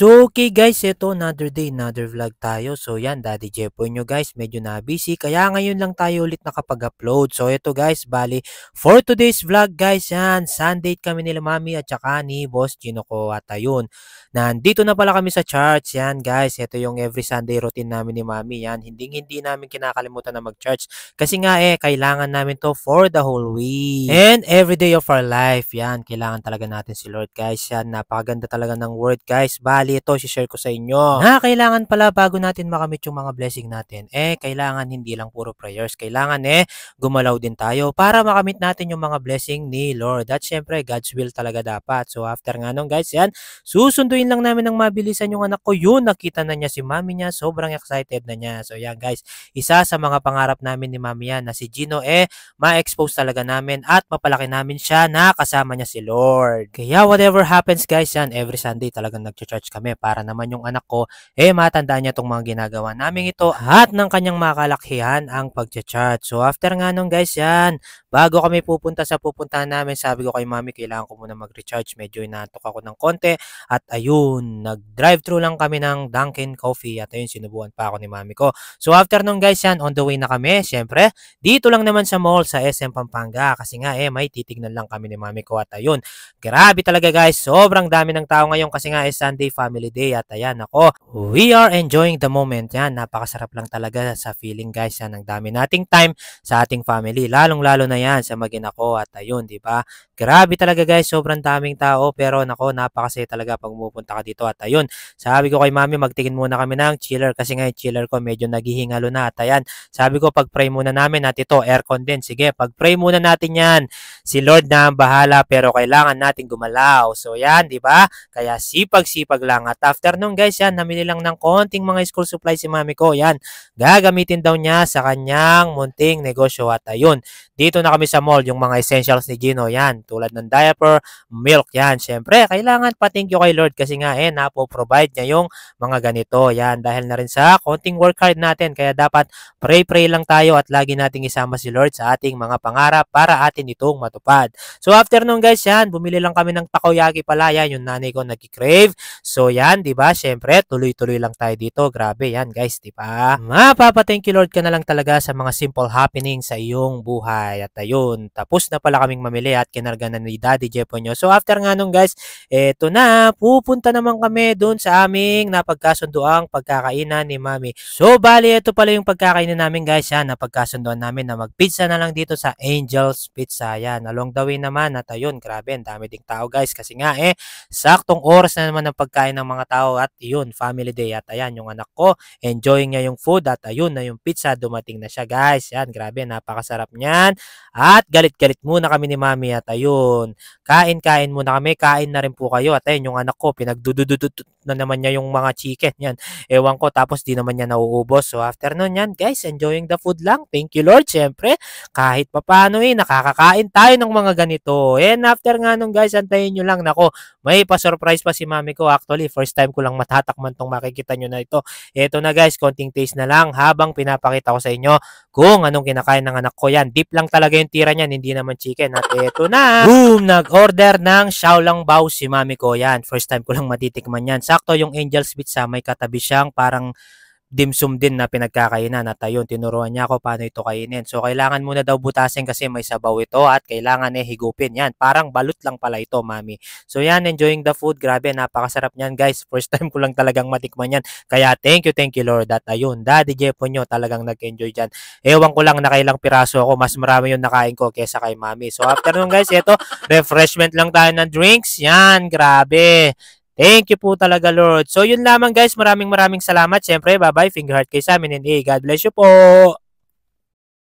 So, okay guys, ito another day, another vlog tayo. So yan, Daddy Jepoy nyo guys, medyo na busy. Kaya ngayon lang tayo ulit nakapag-upload. So ito guys, bali, for today's vlog guys, yan, Sunday kami nila Mami at saka ni Boss Gino ko. At ayun, nandito na pala kami sa church. Yan guys, ito yung every Sunday routine namin ni Mami. Yan, hindi namin kinakalimutan na mag-church. Kasi nga kailangan namin to for the whole week. And every day of our life, yan, kailangan talaga natin si Lord guys. Yan, napakaganda talaga ng word guys. Bali, ito, share ko sa inyo. Na kailangan pala bago natin makamit yung mga blessing natin, kailangan hindi lang puro prayers. Kailangan gumalaw din tayo para makamit natin yung mga blessing ni Lord. At syempre, God's will talaga dapat. So after nga nung guys, yan, susunduin lang namin ng mabilisan yung anak ko. Yun, nakita na niya si mami niya. Sobrang excited na niya. So yan guys, isa sa mga pangarap namin ni mami yan na si Gino ma-expose talaga namin at mapalaki namin siya na kasama niya si Lord. Kaya whatever happens guys, yan, every Sunday talagang nag-church kami para naman yung anak ko matandaan niya tong mga ginagawa namin ito at ng kanyang makalakhihan ang pag-church. So after nga nung guys, yan, bago kami pupunta sa pupuntahan namin, sabi ko kay mami kailangan ko muna mag-recharge, medyo inaantok ako ng konti at ayun, nag-drive-thru lang kami ng Dunkin Coffee at ayun, sinubuan pa ako ni mami ko. So after nung guys, yan, on the way na kami, syempre dito lang naman sa mall sa SM Pampanga kasi nga may titignan lang kami ni mami ko at ayun, grabe talaga guys, sobrang dami ng tao ngayon kasi nga Sunday family day at ayan ako, we are enjoying the moment. Yan, napakasarap lang talaga sa feeling guys. Yan, ang dami nating time sa ating family, lalong lalo na yan sa magina ko at ayun, di ba? Grabe talaga guys, sobrang daming tao pero nako, napakasaya talaga pag pupunta ka dito at ayun, sabi ko kay mami magtingin muna kami ng chiller kasi nga yung chiller ko medyo naghihingalo na at ayan, sabi ko pag-pray muna namin at ito aircon din, sige pag-pray muna natin yan, si Lord na ang bahala pero kailangan nating gumalaw. So yan, di ba? Kaya sipag-sipag lang at after nun guys, yan, namili lang ng konting mga school supplies si mami ko. Yan, gagamitin daw niya sa kanyang munting negosyo at ayun, dito na kami sa mall, yung mga essentials ni Gino, yan, tulad ng diaper, milk, yan, syempre, kailangan pa-thank you kay Lord kasi nga napo-provide niya yung mga ganito, yan, dahil na rin sa konting work hard natin, kaya dapat pray lang tayo at lagi nating isama si Lord sa ating mga pangarap para atin itong matupad. So after nun guys, yan, bumili lang kami ng takoyaki pala, yan, yung nanay ko nag-crave. So yan, di ba? Syempre, tuloy-tuloy lang tayo dito. Grabe yan, guys, di ba? Mapapa-thank you Lord ka na lang talaga sa mga simple happenings sa iyong buhay. At ayun, tapos na pala kaming mamili at kinarga na ni Daddy Jepo nyo. So after nga nung guys, eto na, pupunta naman kami doon sa aming napagkasunduang pagkakainan ni Mami. So bali, ito pala yung pagkakainan namin guys, yan, napagkasunduan namin na mag-pizza na lang dito sa Angel's Pizza. Yan, along the way naman at ayun, grabe, ang dami ding tao guys kasi nga saktong oras na naman ng pagkain ng mga tao at yun, family day at ayan, yung anak ko, enjoying niya yung food at ayun na yung pizza, dumating na siya guys. Yan, grabe, napakasarap niyan. At galit-galit muna kami ni mami at ayun, kain-kain muna kami, kain na rin po kayo at ayun, yung anak ko, pinagdudududut na naman niya yung mga chicken yan. Ewan ko, tapos di naman niya nauubos. So after nun yan, guys, enjoying the food lang. Thank you Lord, syempre, kahit papano nakakakain tayo ng mga ganito. And after nga nung guys, antayin nyo lang, nako, may pa-surprise pa si mami ko. Actually, first time ko lang matatakman tong makikita nyo na ito. Ito na guys, konting taste na lang habang pinapakita ko sa inyo kung anong kinakain ng anak ko. Yan, deep lang talaga yung tira niyan, hindi naman chicken. At ito na, boom, nag-order ng Xiaolong Bao si mami ko. Yan, first time ko lang matitikman yan. Sakto yung Angel's Pizza, may katabi siyang parang dimsum din na pinagkakainan at ayun, tinuruan niya ako paano ito kainin. So kailangan muna daw butasin kasi may sabaw ito at kailangan higupin. Yan, parang balut lang pala ito mami. So yan, enjoying the food. Grabe, napakasarap niyan guys. First time ko lang talagang matikman yan. Kaya thank you Lord. At ayun, Daddy Jepo nyo talagang nag-enjoy dyan. Ewan ko lang na kailang piraso ako. Mas marami yung nakain ko kesa kay mami. So after nun guys, ito, refreshment lang tayo ng drinks. Yan, grabe. Thank you po talaga Lord. So yun lamang guys, maraming salamat. Siyempre, bye-bye, finger heart kayo sa amin and God bless you po.